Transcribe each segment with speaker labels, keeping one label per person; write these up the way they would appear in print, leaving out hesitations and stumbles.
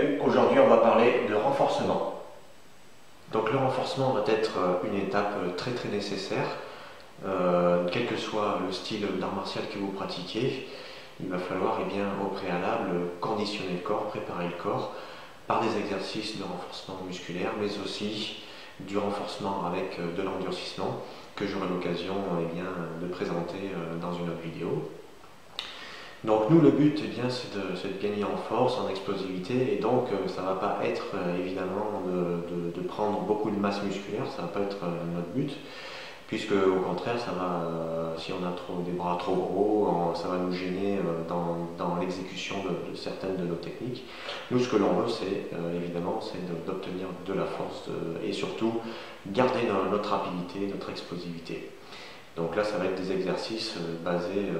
Speaker 1: Salut, aujourd'hui on va parler de renforcement. Donc le renforcement va être une étape très nécessaire, quel que soit le style d'art martial que vous pratiquez. Il va falloir au préalable conditionner le corps, préparer le corps par des exercices de renforcement musculaire, mais aussi du renforcement avec de l'endurcissement que j'aurai l'occasion de présenter dans une autre vidéo. Donc nous, le but c'est de gagner en force, en explosivité, et donc ça ne va pas être évidemment de prendre beaucoup de masse musculaire, ça ne va pas être notre but, puisque au contraire, si on a des bras trop gros, ça va nous gêner dans l'exécution de certaines de nos techniques. Nous, ce que l'on veut, c'est d'obtenir de la force et surtout garder notre rapidité, notre explosivité. Donc là, ça va être des exercices basés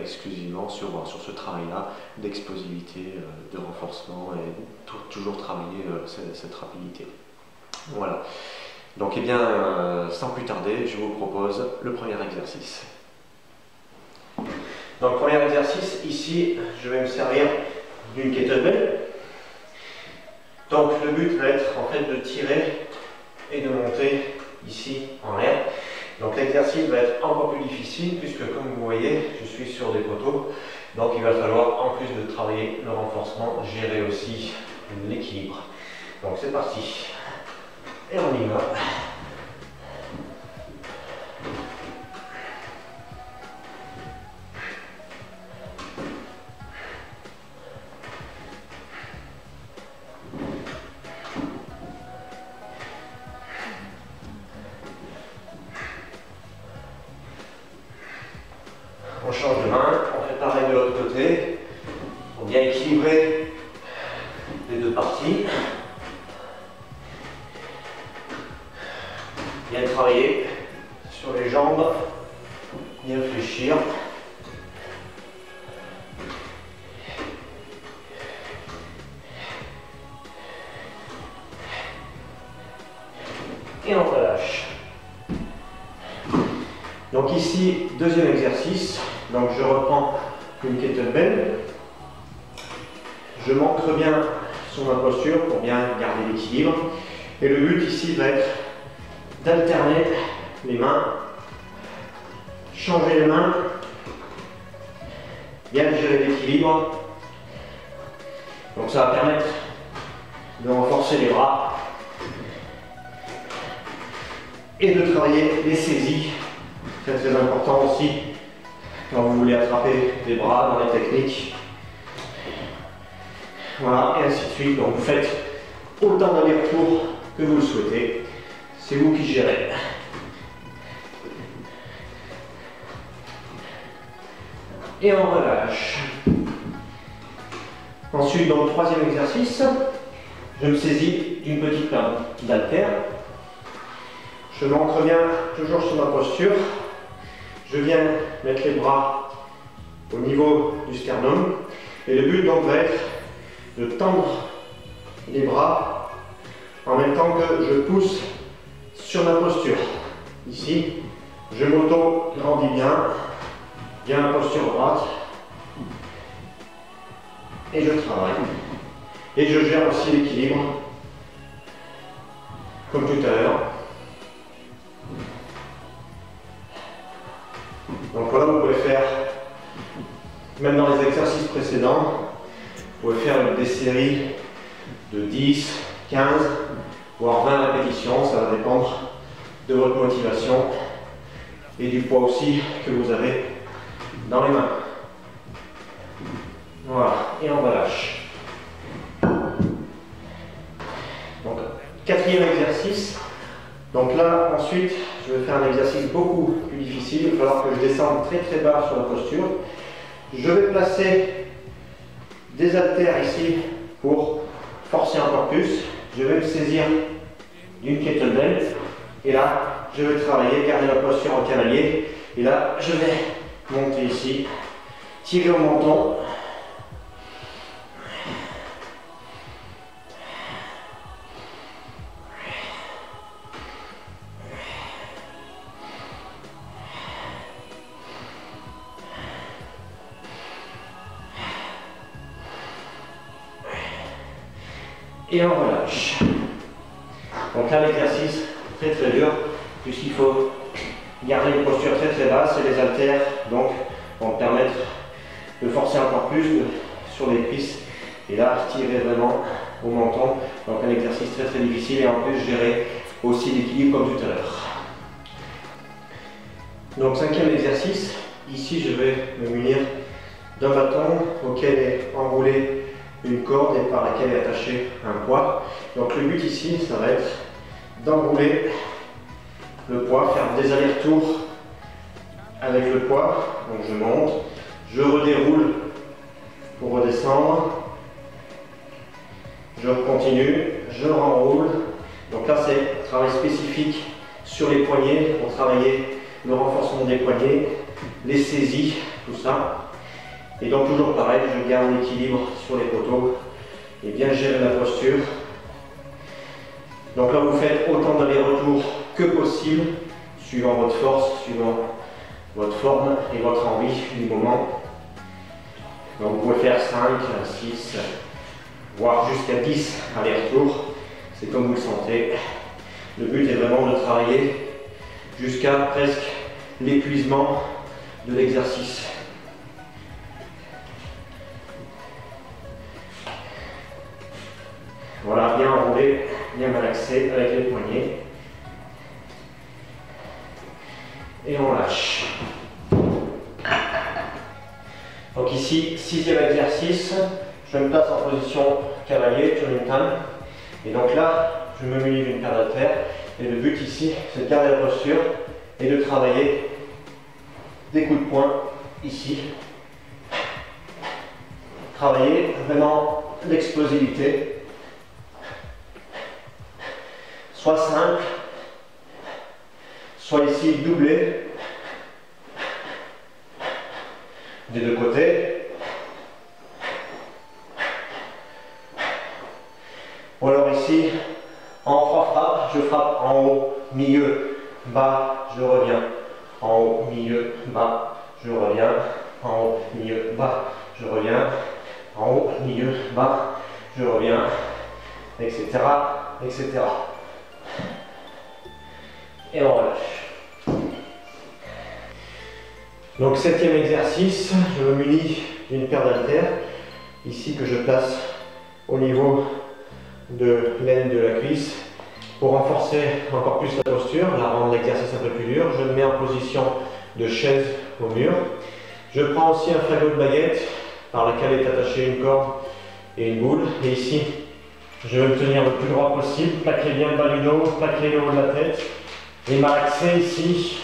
Speaker 1: exclusivement sur ce travail-là d'explosivité, de renforcement et toujours travailler cette rapidité. Voilà. Donc sans plus tarder, je vous propose le premier exercice. Donc premier exercice, ici, je vais me servir d'une kettlebell. Donc le but va être en fait de tirer et de monter ici en l'air. Donc l'exercice va être encore plus difficile puisque comme vous voyez, je suis sur des poteaux. Donc il va falloir, en plus de travailler le renforcement, gérer aussi l'équilibre. Donc c'est parti. Et on y va. On change de main, on fait pareil de l'autre côté, pour bien équilibrer les deux parties. Bien travailler sur les jambes, bien fléchir. Et on relâche. Donc ici, deuxième exercice. Donc je reprends une kettlebell. Je m'ancre bien sur ma posture pour bien garder l'équilibre. Et le but ici va être d'alterner les mains, changer les mains, bien gérer l'équilibre. Donc ça va permettre de renforcer les bras et de travailler les saisies. C'est très important aussi quand vous voulez attraper les bras dans les techniques. Voilà, et ainsi de suite. Donc vous faites autant d'allers-retours que vous le souhaitez. C'est vous qui gérez. Et on relâche. Ensuite, dans le troisième exercice, je me saisis d'une petite paire d'haltères. Je m'ancre bien toujours sur ma posture. Je viens mettre les bras au niveau du sternum. Et le but donc va être de tendre les bras en même temps que je pousse sur ma posture. Ici, je m'auto-grandis bien la posture droite. Et je travaille. Et je gère aussi l'équilibre, comme tout à l'heure. Donc voilà, vous pouvez faire, même dans les exercices précédents, vous pouvez faire des séries de 10, 15, voire 20 répétitions, ça va dépendre de votre motivation et du poids aussi que vous avez dans les mains. Voilà, et on relâche. Donc, quatrième exercice. Donc là, ensuite, je vais faire un exercice beaucoup plus difficile. Il va falloir que je descende très bas sur la posture. Je vais placer des haltères ici pour forcer encore plus. Je vais me saisir d'une kettlebell. Et là, je vais travailler, garder la posture en cavalier. Et là, je vais monter ici, tirer au menton.
Speaker 2: et on relâche. Donc là l'exercice très très dur puisqu'il faut garder une posture très très basse et les haltères donc vont permettre de forcer encore plus sur les cuisses et là tirer vraiment au menton. Donc un exercice très très difficile et en plus gérer aussi l'équilibre comme tout à l'heure. Donc cinquième exercice, ici je vais me munir d'un bâton auquel est enroulée une corde et par laquelle est attaché un poids. Donc le but ici, ça va être d'enrouler le poids, faire des allers-retours avec le poids. Donc je monte, je redéroule pour redescendre, je continue, je renroule. Donc là c'est un travail spécifique sur les poignets pour travailler le renforcement des poignets, les saisies, tout ça. Et donc toujours pareil, je garde l'équilibre sur les poteaux et bien gérer la posture. Donc là vous faites autant d'allers-retours que possible, suivant votre force, suivant votre forme et votre envie du moment. Donc vous pouvez faire 5, 6, voire jusqu'à 10 allers-retours, c'est comme vous le sentez. Le but est vraiment de travailler jusqu'à presque l'épuisement de l'exercice. Voilà, bien enroulé, bien malaxé avec les poignets. Et on lâche. Donc ici, sixième exercice, je me place en position cavalier, Turning. Et donc là, je me munis d'une paire d'haltères. Et le but ici, c'est de garder la posture et de travailler des coups de poing ici. Travailler vraiment l'explosivité. Soit simple, soit ici doublé des deux côtés. Ou alors ici, en 3 frappes, je frappe en haut, milieu, bas, je reviens. En haut, milieu, bas, je reviens. En haut, milieu, bas, je reviens. En haut, milieu, bas, je reviens, etc., etc. Et on relâche. Donc septième exercice, je me munis d'une paire d'haltères, ici que je place au niveau de l'aine de la cuisse pour renforcer encore plus la posture, la rendre l'exercice un peu plus dur. Je me mets en position de chaise au mur. Je prends aussi un fagot de baguette par lequel est attachée une corde et une boule. Et ici, je vais me tenir le plus droit possible, plaquer bien le bas du dos, plaquer le haut de la tête et malaxer ici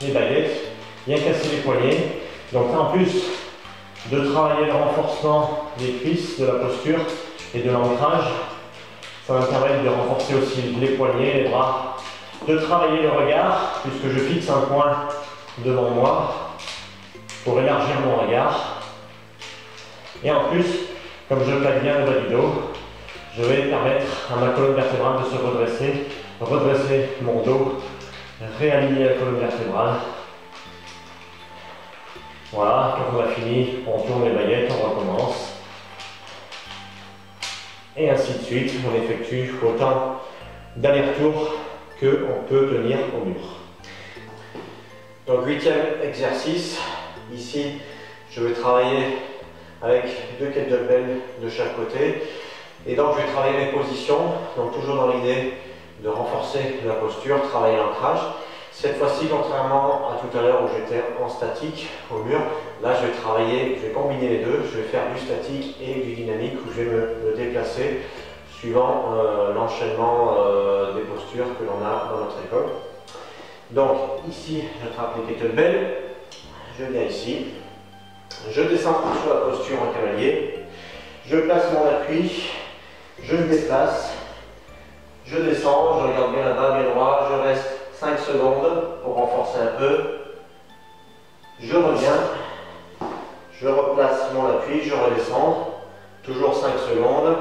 Speaker 2: les baguettes, bien casser les poignets. Donc en plus de travailler le renforcement des cuisses, de la posture et de l'ancrage, ça va me permettre de renforcer aussi les poignets, les bras, de travailler le regard, puisque je fixe un point devant moi pour élargir mon regard. Et en plus, comme je plaque bien le bas du dos, je vais permettre à ma colonne vertébrale de se redresser, redresser mon dos, réaligner la colonne vertébrale. Voilà, quand on a fini, on tourne les baguettes, on recommence. Et ainsi de suite, on effectue autant d'allers-retours qu'on peut tenir au mur. Donc huitième exercice, ici je vais travailler avec 2 kettlebells de chaque côté. Et donc je vais travailler mes positions, donc toujours dans l'idée de renforcer la posture, travailler l'ancrage. Cette fois-ci, contrairement à tout à l'heure où j'étais en statique au mur, là je vais combiner les deux, je vais faire du statique et du dynamique où je vais me déplacer suivant l'enchaînement des postures que l'on a dans notre école. Donc ici, j'attrape les kettlebells, je viens ici, je descends sur la posture en cavalier, je place mon appui, je me déplace, je descends, je regarde bien là-bas, bien droit, je reste 5 secondes pour renforcer un peu. Je reviens, je replace mon appui, je redescends, toujours 5 secondes.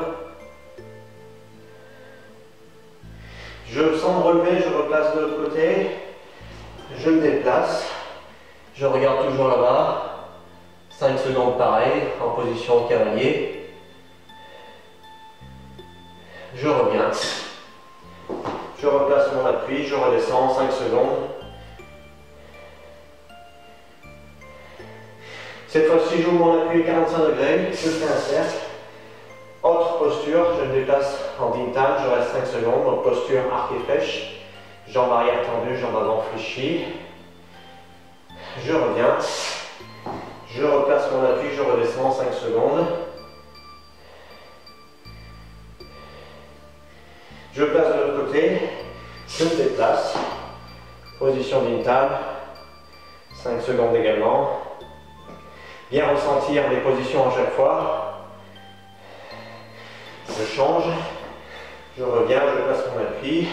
Speaker 2: Sans me relever, je replace de l'autre côté, je me déplace, je regarde toujours là-bas, 5 secondes pareil, en position cavalier. Cette fois-ci, j'ouvre mon appui 45 degrés, je fais un cercle. Autre posture, je me déplace en dintal, je reste 5 secondes, donc posture arc et flèche. Jambe arrière tendue, jambe avant fléchie. Je reviens. Je replace mon appui, je redescends 5 secondes. Je place de l'autre côté, je me déplace. Position dintal, 5 secondes également. Bien ressentir les positions à chaque fois. Je change, je reviens, je place mon appui.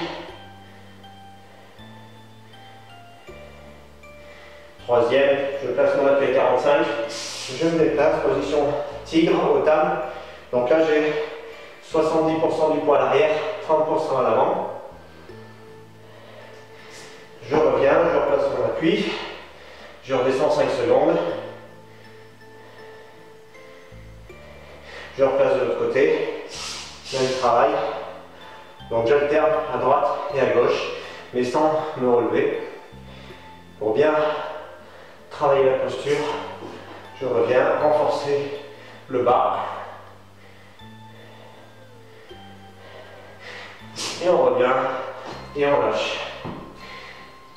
Speaker 2: Troisième, je place mon appui à 45. Je me déplace, position tigre au table. Donc là j'ai 70% du poids à l'arrière, 30% à l'avant. Je reviens, je replace mon appui. Je redescends 5 secondes. Je replace de l'autre côté. Même travail. Donc j'alterne à droite et à gauche, mais sans me relever. Pour bien travailler la posture, je reviens renforcer le bas. Et on revient et on lâche.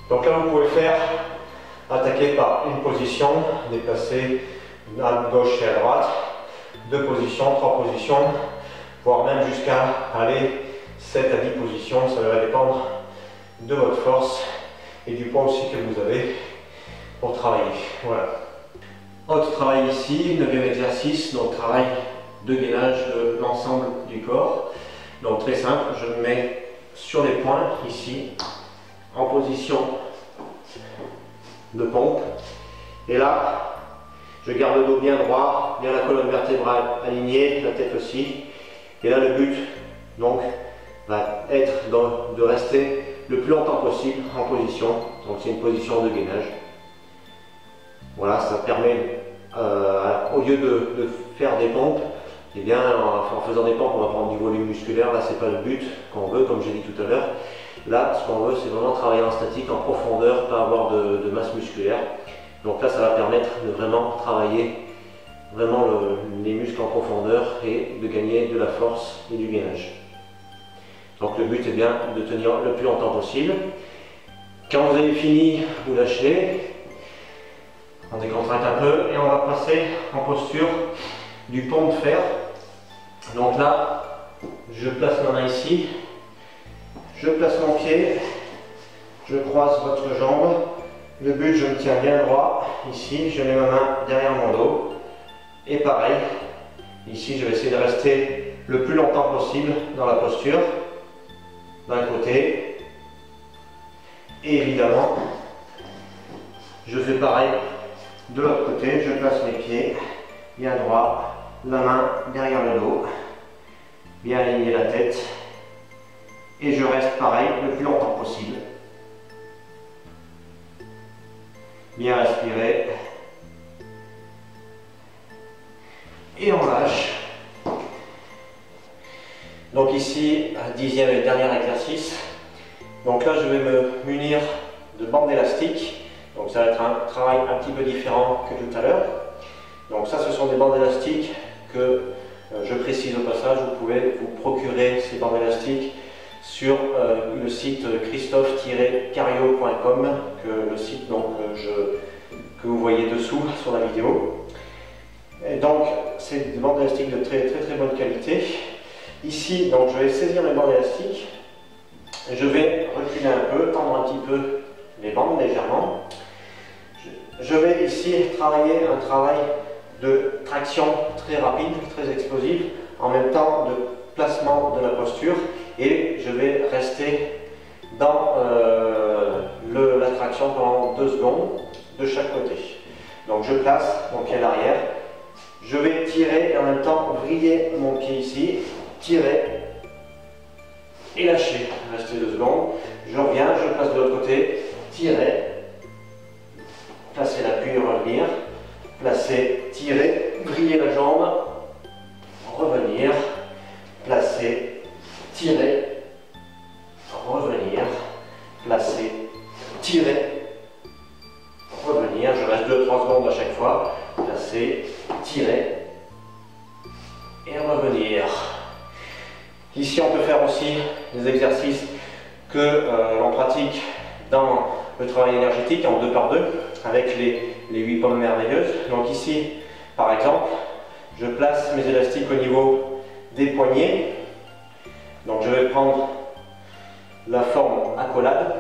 Speaker 2: Donc là vous pouvez faire attaquer par une position, déplacer à gauche et à droite, 2 positions, 3 positions, voire même jusqu'à aller 7 à 10 positions, ça va dépendre de votre force et du poids aussi que vous avez pour travailler. Voilà. Autre travail ici, 9e exercice, donc travail de gainage de l'ensemble du corps. Donc très simple, je me mets sur les points ici, en position de pompe. Et là, je garde le dos bien droit, bien la colonne vertébrale alignée, la tête aussi. Et là, le but donc va être de rester le plus longtemps possible en position. Donc c'est une position de gainage. Voilà, ça permet, au lieu de faire des pompes, eh bien, en faisant des pompes, on va prendre du volume musculaire. Là, c'est pas le but qu'on veut, comme j'ai dit tout à l'heure. Là, ce qu'on veut, c'est vraiment travailler en statique, en profondeur, pas avoir de masse musculaire. Donc là, ça va permettre de vraiment travailler vraiment les muscles en profondeur et de gagner de la force et du gainage. Donc le but est bien de tenir le plus longtemps possible. Quand vous avez fini, vous lâchez. On décontracte un peu et on va passer en posture du pont de fer. Donc là, je place ma main ici, je place mon pied, je croise votre jambe. Le but, je me tiens bien droit. Ici, je mets ma main derrière mon dos. Et pareil, ici, je vais essayer de rester le plus longtemps possible dans la posture. D'un côté. Et évidemment, je fais pareil de l'autre côté. Je place mes pieds bien droit, la main derrière le dos, bien aligner la tête. Et je reste pareil le plus longtemps possible. Bien respirer. Et on lâche. Donc ici, 10e et dernier exercice. Donc là, je vais me munir de bandes élastiques. Donc ça va être un travail un petit peu différent que tout à l'heure. Donc ça, ce sont des bandes élastiques que je précise au passage. Vous pouvez vous procurer ces bandes élastiques sur le site christophe-cario.com, le site donc, que vous voyez dessous sur la vidéo. Et donc, c'est des bandes élastiques de très bonne qualité. Ici, donc, je vais saisir mes bandes élastiques. Je vais reculer un peu, tendre un petit peu les bandes légèrement. Je vais ici travailler un travail de traction très rapide, très explosive, en même temps de placement de la posture. Et je vais rester dans la traction pendant 2 secondes de chaque côté. Donc je place mon pied à l'arrière, je vais tirer et en même temps vriller mon pied ici, tirer et lâcher. Rester 2 secondes. Je reviens, je place de l'autre côté, tirer, placer l'appui et revenir, placer, tirer, vriller la jambe, revenir, placer, tirer, revenir, placer, tirer, revenir. Je reste 2-3 secondes à chaque fois. Placer, arrière. Ici, on peut faire aussi des exercices que l'on pratique dans le travail énergétique en 2 par 2 avec les 8 pommes merveilleuses. Donc ici, par exemple, je place mes élastiques au niveau des poignets. Donc je vais prendre la forme accolade.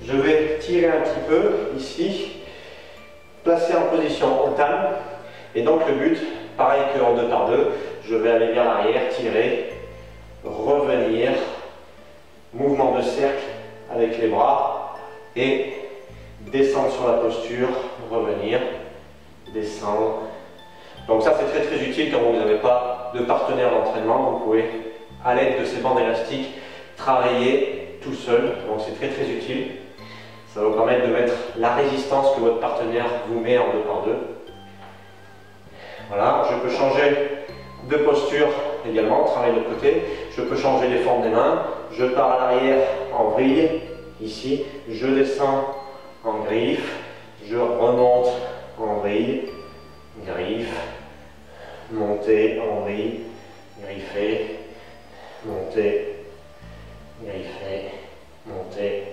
Speaker 2: Je vais tirer un petit peu ici, placer en position otale. Et donc le but, pareil qu'en 2 par 2, je vais aller vers l'arrière, tirer, revenir, mouvement de cercle avec les bras et descendre sur la posture, revenir, descendre. Donc ça c'est très très utile quand vous n'avez pas de partenaire d'entraînement. Vous pouvez, à l'aide de ces bandes élastiques, travailler tout seul. Donc c'est très très utile. Ça va vous permettre de mettre la résistance que votre partenaire vous met en 2 par 2. Voilà, je peux changer de posture également, travailler de l'autre côté. Je peux changer les formes des mains. Je pars à l'arrière en vrille, ici. Je descends en griffe. Je remonte en vrille, griffe, monter en vrille, griffer, monter, griffer, monter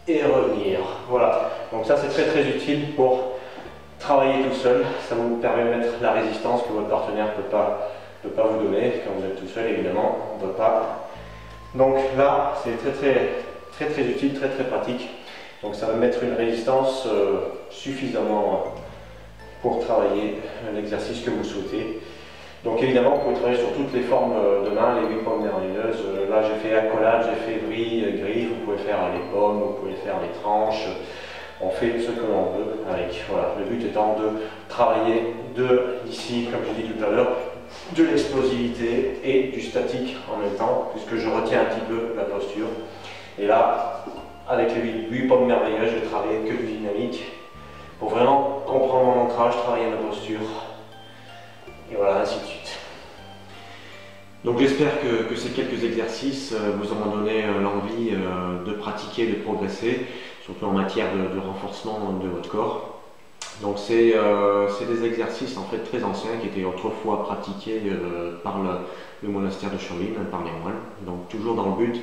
Speaker 2: et revenir. Voilà, donc ça c'est très très utile pour travailler tout seul. Ça vous permet de mettre la résistance que votre partenaire ne peut pas vous donner. Quand vous êtes tout seul, évidemment, on ne peut pas. Donc là, c'est très utile, très pratique. Donc ça va mettre une résistance suffisamment pour travailler l'exercice que vous souhaitez. Donc évidemment, vous pouvez travailler sur toutes les formes de main, les 8 pommes merveilleuses. Là, j'ai fait accolade, j'ai fait vrille, griffe. Vous pouvez faire les pommes, vous pouvez faire les tranches. On fait ce que l'on veut avec. Voilà, le but étant de travailler ici, comme je dis tout à l'heure, de l'explosivité et du statique en même temps, puisque je retiens un petit peu la posture. Et là, avec les 8 pommes merveilleuses, je vais travailler que du dynamique pour vraiment comprendre mon ancrage, travailler ma posture. Et voilà, ainsi de suite. Donc j'espère que ces quelques exercices vous auront donné l'envie de pratiquer, de progresser, surtout en matière de renforcement de votre corps. Donc c'est des exercices en fait très anciens qui étaient autrefois pratiqués par le monastère de Shaolin, par les moines. Donc toujours dans le but,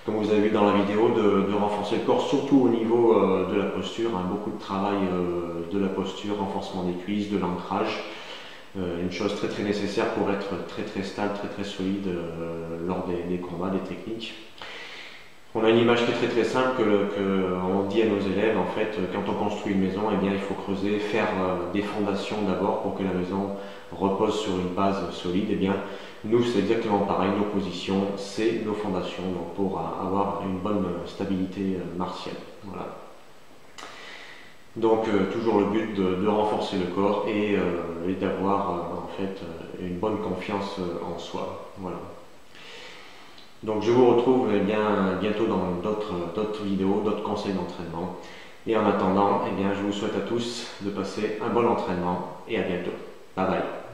Speaker 2: comme vous avez vu dans la vidéo, de renforcer le corps, surtout au niveau de la posture, hein, beaucoup de travail de la posture, renforcement des cuisses, de l'ancrage. Une chose très nécessaire pour être très stable, très solide lors des combats, des techniques. On a une image qui est très simple qu'on dit à nos élèves, en fait, quand on construit une maison, eh bien, il faut creuser, faire des fondations d'abord pour que la maison repose sur une base solide. Eh bien, nous, c'est exactement pareil, nos positions, c'est nos fondations, donc pour avoir une bonne stabilité martiale. Voilà. Donc toujours le but de renforcer le corps et d'avoir en fait une bonne confiance en soi. Voilà. Donc je vous retrouve bientôt dans d'autres vidéos, d'autres conseils d'entraînement. Et en attendant, je vous souhaite à tous de passer un bon entraînement et à bientôt. Bye bye.